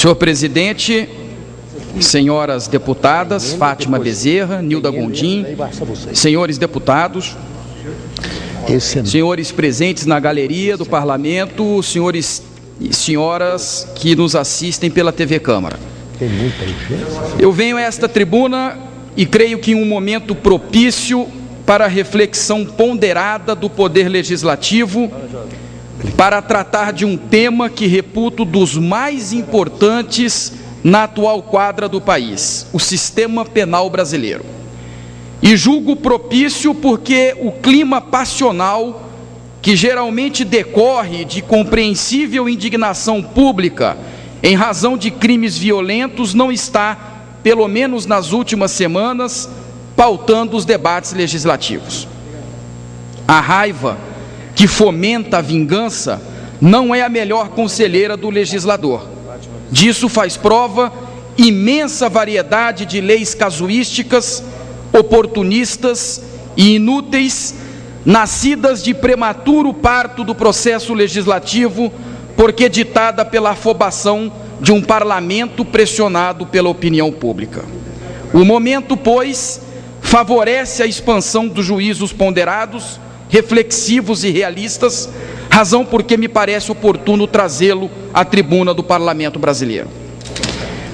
Senhor presidente, senhoras deputadas, Fátima Bezerra, Nilda Gondim, senhores deputados, senhores presentes na galeria do Parlamento, senhores e senhoras que nos assistem pela TV Câmara. Eu venho a esta tribuna e creio que em um momento propício para a reflexão ponderada do Poder Legislativo, para tratar de um tema que reputo dos mais importantes na atual quadra do país, o sistema penal brasileiro. E julgo propício porque o clima passional que geralmente decorre de compreensível indignação pública em razão de crimes violentos não está, pelo menos nas últimas semanas, pautando os debates legislativos. A raiva que fomenta a vingança não é a melhor conselheira do legislador. Disso faz prova imensa variedade de leis casuísticas, oportunistas e inúteis, nascidas de prematuro parto do processo legislativo, porque ditada pela afobação de um parlamento pressionado pela opinião pública. O momento, pois, favorece a expansão dos juízos ponderados, reflexivos e realistas, razão porque me parece oportuno trazê-lo à tribuna do Parlamento brasileiro.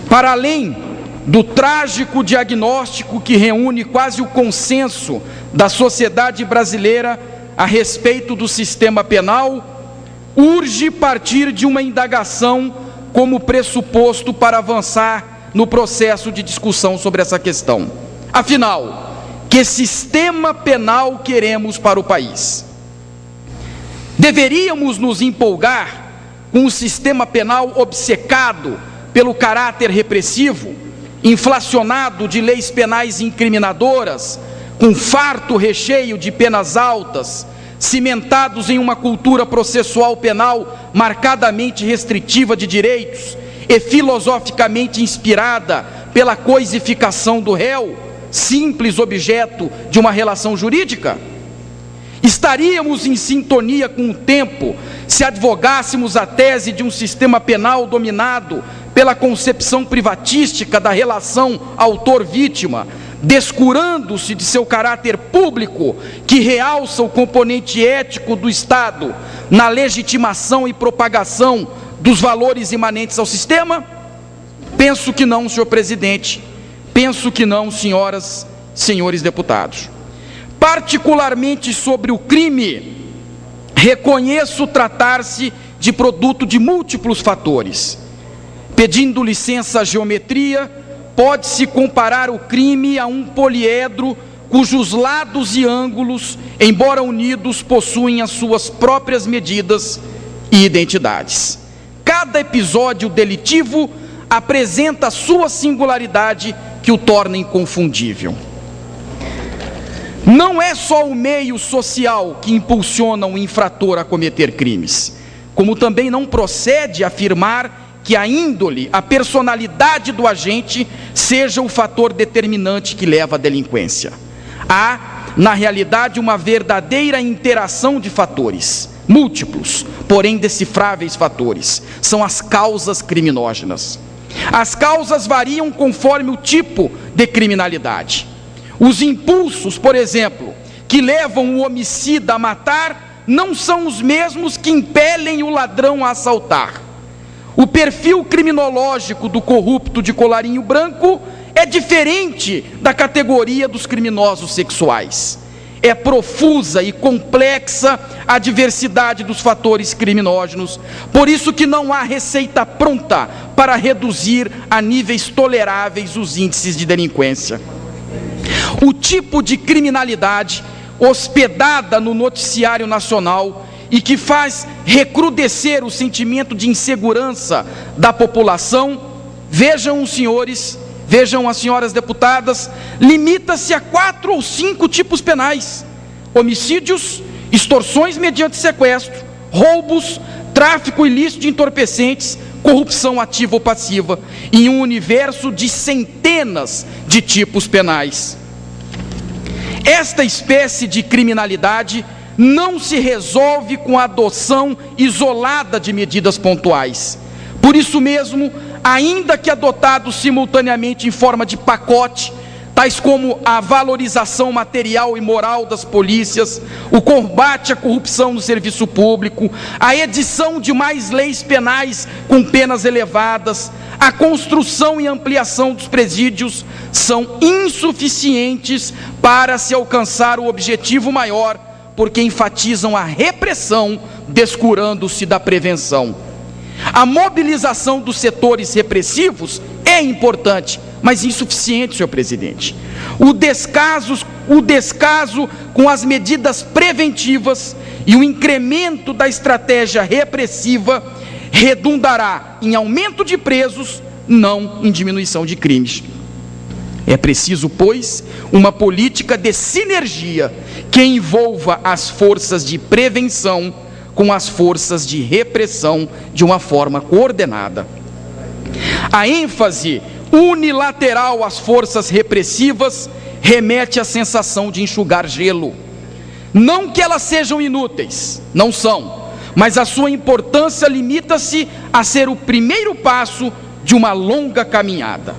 Para além do trágico diagnóstico que reúne quase o consenso da sociedade brasileira a respeito do sistema penal, urge partir de uma indagação como pressuposto para avançar no processo de discussão sobre essa questão. Afinal, que sistema penal queremos para o país? Deveríamos nos empolgar com um sistema penal obcecado pelo caráter repressivo, inflacionado de leis penais incriminadoras, com farto recheio de penas altas, cimentados em uma cultura processual penal marcadamente restritiva de direitos e filosoficamente inspirada pela coisificação do réu, simples objeto de uma relação jurídica? Estaríamos em sintonia com o tempo se advogássemos a tese de um sistema penal dominado pela concepção privatística da relação autor-vítima, descurando-se de seu caráter público, que realça o componente ético do Estado na legitimação e propagação dos valores imanentes ao sistema? Penso que não, senhor presidente. Penso que não, senhoras, senhores deputados. Particularmente sobre o crime, reconheço tratar-se de produto de múltiplos fatores. Pedindo licença à geometria, pode-se comparar o crime a um poliedro cujos lados e ângulos, embora unidos, possuem as suas próprias medidas e identidades. Cada episódio delitivo apresenta a sua singularidade que o torna inconfundível. Não é só o meio social que impulsiona o infrator a cometer crimes, como também não procede afirmar que a índole, a personalidade do agente seja o fator determinante que leva à delinquência. Há, na realidade, uma verdadeira interação de fatores, múltiplos, porém decifráveis fatores, são as causas criminógenas. As causas variam conforme o tipo de criminalidade. Os impulsos, por exemplo, que levam o homicida a matar, não são os mesmos que impelem o ladrão a assaltar. O perfil criminológico do corrupto de colarinho branco é diferente da categoria dos criminosos sexuais. É profusa e complexa a diversidade dos fatores criminógenos, por isso que não há receita pronta para reduzir a níveis toleráveis os índices de delinquência. O tipo de criminalidade hospedada no noticiário nacional e que faz recrudescer o sentimento de insegurança da população, vejam os senhores, vejam as senhoras deputadas, limita-se a 4 ou 5 tipos penais: homicídios, extorsões mediante sequestro, roubos, tráfico ilícito de entorpecentes, corrupção ativa ou passiva, em um universo de centenas de tipos penais. Esta espécie de criminalidade não se resolve com a adoção isolada de medidas pontuais. Por isso mesmo, ainda que adotados simultaneamente em forma de pacote, tais como a valorização material e moral das polícias, o combate à corrupção no serviço público, a edição de mais leis penais com penas elevadas, a construção e ampliação dos presídios, são insuficientes para se alcançar o objetivo maior, porque enfatizam a repressão, descurando-se da prevenção. A mobilização dos setores repressivos é importante, mas insuficiente, senhor presidente. O descaso com as medidas preventivas e o incremento da estratégia repressiva redundará em aumento de presos, não em diminuição de crimes. É preciso, pois, uma política de sinergia que envolva as forças de prevenção com as forças de repressão de uma forma coordenada. A ênfase unilateral às forças repressivas remete à sensação de enxugar gelo. Não que elas sejam inúteis, não são, mas a sua importância limita-se a ser o primeiro passo de uma longa caminhada.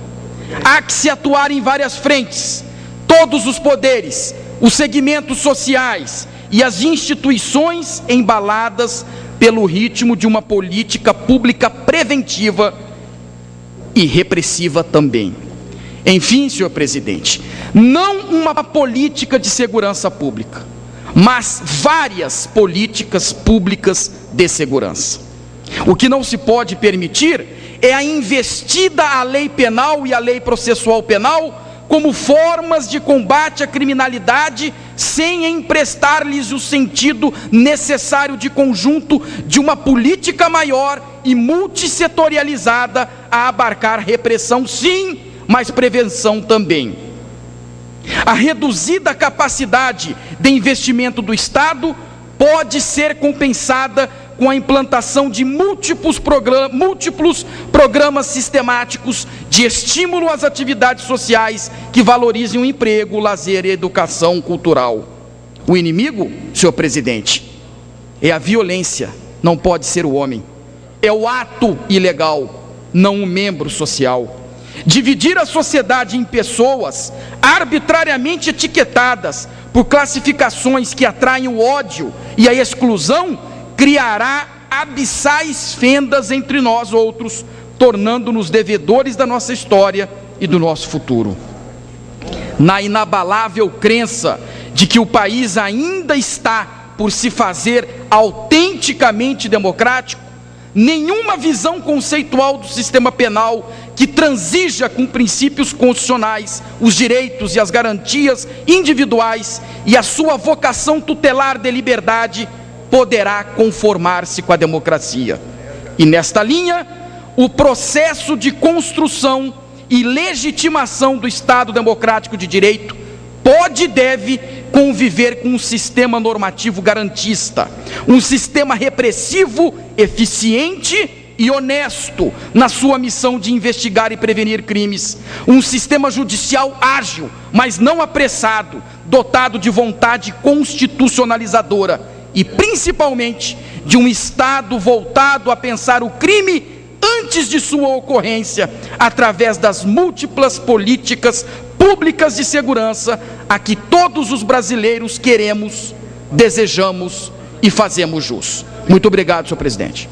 Há que se atuar em várias frentes, todos os poderes, os segmentos sociais e as instituições embaladas pelo ritmo de uma política pública preventiva e repressiva também. Enfim, senhor presidente, não uma política de segurança pública, mas várias políticas públicas de segurança. O que não se pode permitir é a investida à lei penal e à lei processual penal como formas de combate à criminalidade, sem emprestar-lhes o sentido necessário de conjunto de uma política maior e multissetorializada a abarcar repressão, sim, mas prevenção também. A reduzida capacidade de investimento do Estado pode ser compensada com a implantação de múltiplos programas sistemáticos de estímulo às atividades sociais que valorizem o emprego, o lazer e a educação cultural. O inimigo, senhor presidente, é a violência, não pode ser o homem. É o ato ilegal, não o membro social. Dividir a sociedade em pessoas arbitrariamente etiquetadas por classificações que atraem o ódio e a exclusão criará abissais fendas entre nós outros, tornando-nos devedores da nossa história e do nosso futuro. Na inabalável crença de que o país ainda está por se fazer autenticamente democrático, nenhuma visão conceitual do sistema penal que transija com princípios constitucionais, os direitos e as garantias individuais e a sua vocação tutelar de liberdade poderá conformar-se com a democracia. E nesta linha, o processo de construção e legitimação do Estado democrático de direito pode e deve conviver com um sistema normativo garantista, um sistema repressivo eficiente e honesto na sua missão de investigar e prevenir crimes, um sistema judicial ágil, mas não apressado, dotado de vontade constitucionalizadora e principalmente de um Estado voltado a pensar o crime antes de sua ocorrência, através das múltiplas políticas públicas de segurança a que todos os brasileiros queremos, desejamos e fazemos jus. Muito obrigado, senhor presidente.